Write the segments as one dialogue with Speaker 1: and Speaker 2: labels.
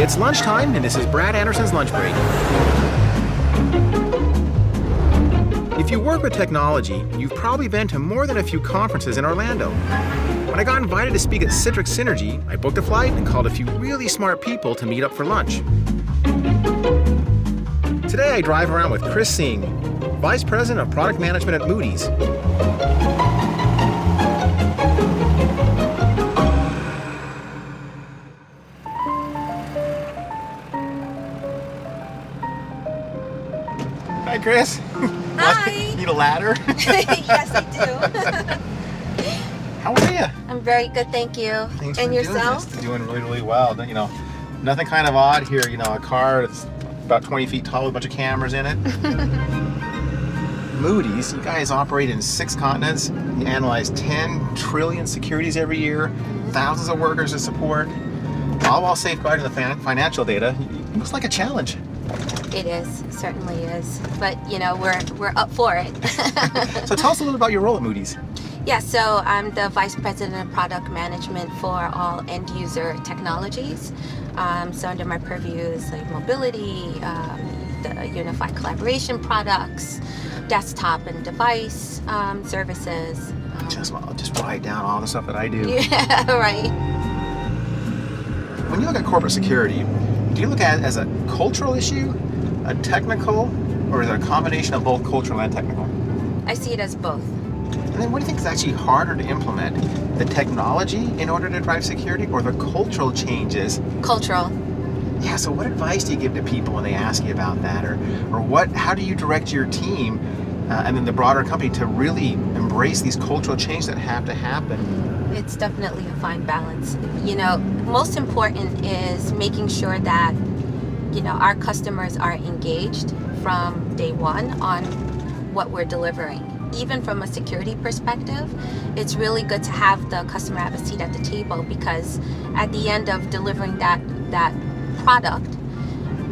Speaker 1: It's lunchtime, and this is Brad Anderson's Lunch Break. If you work with technology, you've probably been to more than a few conferences in Orlando. When I got invited to speak at Citrix Synergy, I booked a flight and called a few really smart people to meet up for lunch. Today I drive around with Chris Singh, Vice President of Product Management at Moody's. Hi, Chris.
Speaker 2: Hi.
Speaker 1: Need a ladder?
Speaker 2: Yes, I do.
Speaker 1: How are you?
Speaker 2: I'm very good, thank you.
Speaker 1: Thanks
Speaker 2: and
Speaker 1: for
Speaker 2: yourself?
Speaker 1: Doing really, really well. You know, nothing kind of odd here. You know, a car that's about 20 feet tall with a bunch of cameras in it. Moody's, you guys operate in 6 continents. You analyze 10 trillion securities every year, thousands of workers to support, all while safeguarding the financial data. It looks like a challenge.
Speaker 2: It is, certainly is. But, you know, we're up for it.
Speaker 1: So tell us a little about your role at Moody's.
Speaker 2: Yeah, so I'm the Vice President of Product Management for all end user technologies. So under my purview is like mobility, the unified collaboration products, desktop and device services.
Speaker 1: I'll just write down all the stuff that I do.
Speaker 2: Yeah, right.
Speaker 1: When you look at corporate security, do you look at it as a cultural issue, a technical, or is it a combination of both cultural and technical?
Speaker 2: I see it as both.
Speaker 1: And then what do you think is actually harder to implement? The technology in order to drive security, or the cultural changes?
Speaker 2: Cultural.
Speaker 1: Yeah, so what advice do you give to people when they ask you about that? Or how do you direct your team and then the broader company to really embrace these cultural changes that have to happen?
Speaker 2: It's definitely a fine balance. You know, most important is making sure that, you know, our customers are engaged from day one on what we're delivering. Even from a security perspective, it's really good to have the customer have a seat at the table, because at the end of delivering that product,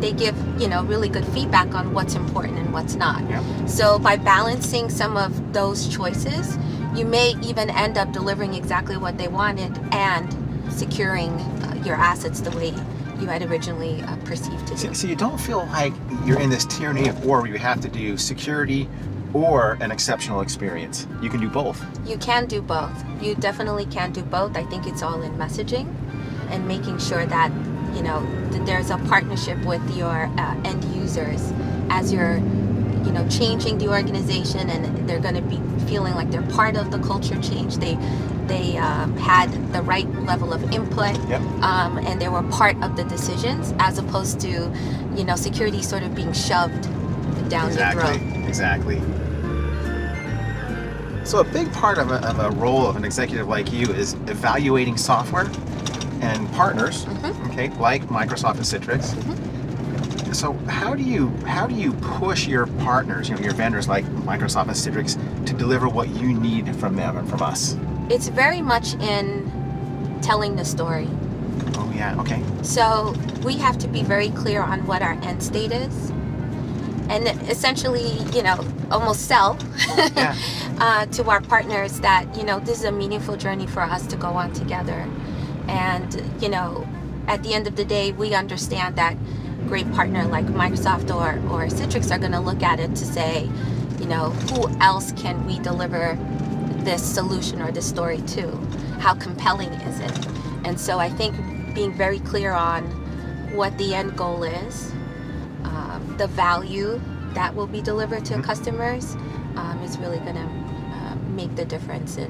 Speaker 2: they give, you know, really good feedback on what's important and what's not.
Speaker 1: Yep.
Speaker 2: So by balancing some of those choices, you may even end up delivering exactly what they wanted and securing your assets the way you had originally perceived to do.
Speaker 1: So you don't feel like you're in this tyranny of war where you have to do security or an exceptional experience. You can do both.
Speaker 2: You can do both. You definitely can do both. I think it's all in messaging and making sure that, you know, that there's a partnership with your end users as you're, you know, changing the organization, and they're going to be feeling like they're part of the culture change. They had the right level of input,
Speaker 1: Yep.
Speaker 2: And they were part of the decisions, as opposed to, you know, security sort of being shoved down the throat.
Speaker 1: Exactly. So a big part of a role of an executive like you is evaluating software and partners, okay, like Microsoft and Citrix. So how do you push your partners, you know, your vendors like Microsoft and Citrix, to deliver what you need from them and from us?
Speaker 2: It's very much in telling the story.
Speaker 1: Oh yeah, okay.
Speaker 2: So we have to be very clear on what our end state is, and essentially, you know, almost sell to our partners that, you know, this is a meaningful journey for us to go on together. And, you know, at the end of the day, we understand that great partner like Microsoft or Citrix are going to look at it to say, you know, who else can we deliver this solution or this story to? How compelling is it? And so I think being very clear on what the end goal is, the value that will be delivered to customers is really going to make the difference in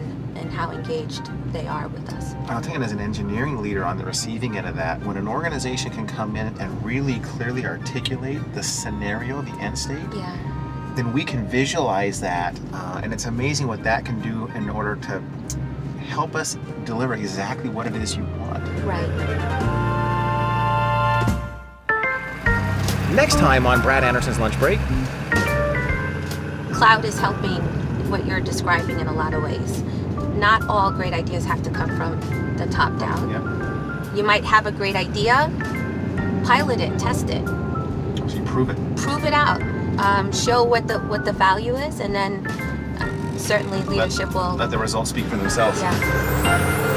Speaker 2: how engaged they are with us.
Speaker 1: I'll tell you, as an engineering leader on the receiving end of that, when an organization can come in and really clearly articulate the scenario, the end state, then we can visualize that, and it's amazing what that can do in order to help us deliver exactly what it is you want.
Speaker 2: Right.
Speaker 1: Next time on Brad Anderson's Lunch Break.
Speaker 2: Cloud is helping what you're describing in a lot of ways. Not all great ideas have to come from the top down.
Speaker 1: Yeah.
Speaker 2: You might have a great idea, pilot it, test it.
Speaker 1: So you prove it.
Speaker 2: Prove it out. Show what the value is, and then certainly leadership will
Speaker 1: let the results speak for themselves.
Speaker 2: Yeah.